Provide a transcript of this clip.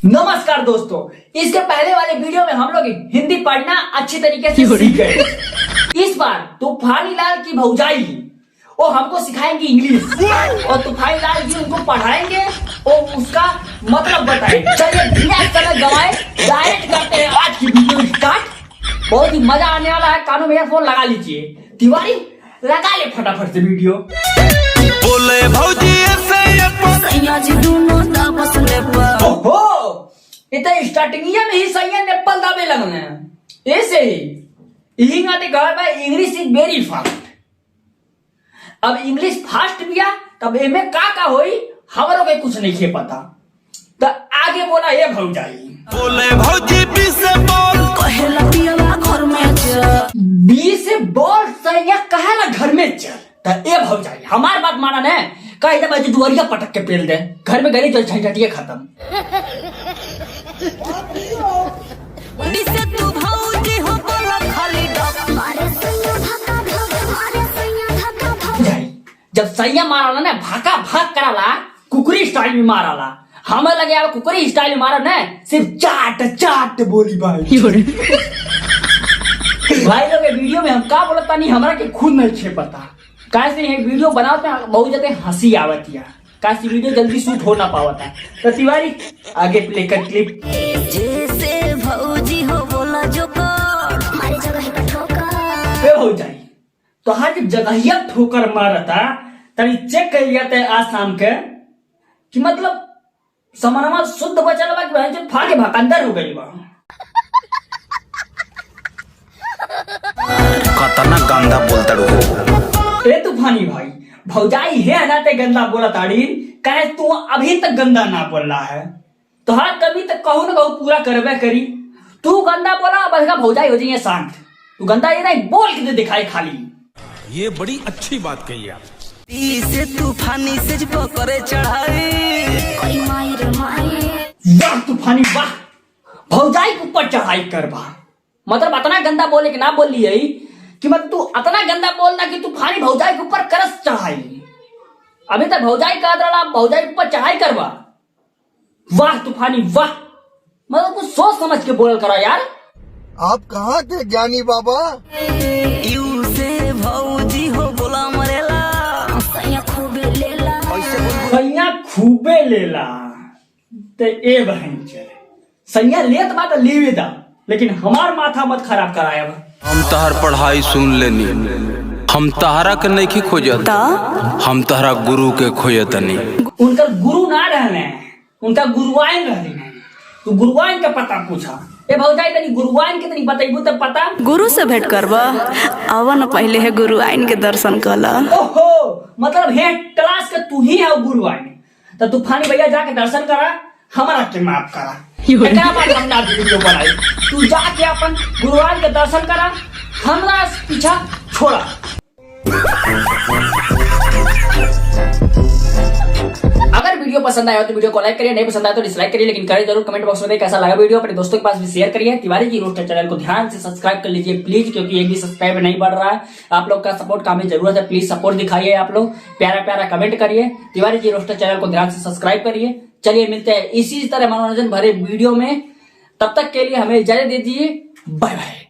नमस्कार दोस्तों, इसके पहले वाले वीडियो में हम लोग हिंदी पढ़ना अच्छी तरीके से सीख गए। इस बार तूफानी लाल की भौजाई वो हमको सिखाएंगी इंग्लिश और तूफानी लाल जी उनको पढ़ाएंगे और उसका मतलब बताएंगे। चलिए बिना समय गवाए डायरेक्ट करते हैं आज की वीडियो स्टार्ट। बहुत ही मजा आने वाला है, कानों में ईयरफोन लगा लीजिए। तिवारी लगा ले फटाफट से वीडियो। बोले भौजी ओहो, इतना स्टार्टिंग में ही सही है, नेपल दाबे लगने हैं ऐसे ही इंगाते घर में इंग्लिश इज वेरी फास्ट। अब इंग्लिश फास्ट बिया तब एमे का होई हमरो के कुछ नहीं पता। तो आगे बोला ये भौजाई बोले भौजी बी से बोल कहेला पियला घर में चल बी से बोल सैया कहेला घर में चल। तो ए भौजाई हमार बात माना ने कहे दे बाजी दुआरिया पटक के पेल दे, घर में गली चल झंझटिया खत्म। दिसे तू भौजी हो बोला खाली डक मारे सैया धक्का धक मारे सैया धक्का धक। जब सैया मारा ना भाका भाग कराला कुकरी स्टाइल में माराला, हमें लगे अब कुकरी स्टाइल में मारा ना सिर्फ चाट चाट बोली भाई। भाई लोग वीडियो में हम का बोलता नहीं हमरा के खुद नहीं छे पता। कैसे ये वीडियो बनाते हैं बहुत ज्यादा हंसी आवती है, कैसे वीडियो जल्दी शूट हो ना पावता। तो तिवारी आगे प्ले कर क्लिप। जैसे भौजी हो बोला जो कर हमारी जगह का ठोकर ए भौजाई तो हर जगहिया ठोकर मारता तनी चेक कर लिया थे आज शाम के कि मतलब समानमा शुद्ध बचल बा कि भाई जो फाके भाग अंदर हो गई बा। कतना गंदा बोलता रो ए तूफानी भाई भौजाई है ना ते गंदा बोला ताड़ी कहे तू अभी तक गंदा ना बोल रहा है तो हर कभी तक कहूँ ना कहूँ पूरा करवे करी। तू गंदा बोला बस भौजाई हो जाइए शांत। तू गंदा ये नहीं बोल के दिखाई खाली। ये बड़ी अच्छी बात कही आप। से तूफानी से पकड़े चढ़ाई कोई मायर माये वाह तूफानी वाह, भौजाई के ऊपर चढ़ाई कर बा। मतलब इतना गंदा बोले कि ना बोल ली कि मतलब तू इतना गंदा बोलना कि तूफानी भौजाई के ऊपर करस चढ़ाई। अभी तक भौजाई कह रहा भौजाई के ऊपर चढ़ाई करवा। वाह तूफानी वाह, मतलब कुछ सोच समझ के बोल करा यार। आप कहाँ थे ज्ञानी बाबा? यू से भौजी हो बोला मरेला सैया खूबे लेला सैया खूबे लेला ते ए बहन चले सैया लेत बा तो लेवे दा, लेकिन हमार माथा मत खराब कराया बा। हम तहर पढ़ाई सुन लेनी, हम तहरा के नहीं खोजत, हम तहरा गुरु के खोजत नहीं। उनका गुरु ना रहने, उनका गुरुआइन रहने। तू गुरुआइन का पता पूछा। ए भौजाई तनी गुरुआइन के तनी बताइबू त पता। गुरु से भेंट करबा अवन पहले है गुरु आइन के दर्शन कला। ओहो, मतलब है क्लास के तू ही है गुरुआइन। तो तूफानी भैया जाके दर्शन करा, हमारा के माफ करा। एकरा बाद हम ना वीडियो बनाई। तू जाके अपन गुरुआइन के दर्शन करा, हमरा पीछा छोड़ा। अगर वीडियो पसंद आया तो वीडियो को लाइक करिए, नहीं पसंद आया तो डिसलाइक करिए, लेकिन करें जरूर। कमेंट बॉक्स में कैसा लगा वीडियो, अपने दोस्तों के पास भी शेयर करिए। तिवारी जी रोस्टर चैनल को ध्यान से सब्सक्राइब कर लीजिए प्लीज, क्योंकि एक भी सब्सक्राइब नहीं बढ़ रहा है। आप लोग का सपोर्ट का हमें जरूरत है, प्लीज सपोर्ट दिखाइए। आप लोग प्यारा प्यारा कमेंट करिए। तिवारी जी रोस्टर चैनल को ध्यान से सब्सक्राइब करिए। चलिए मिलते हैं इसी तरह मनोरंजन भरे वीडियो में, तब तक के लिए हमें इजाजत दीजिए। Bye by.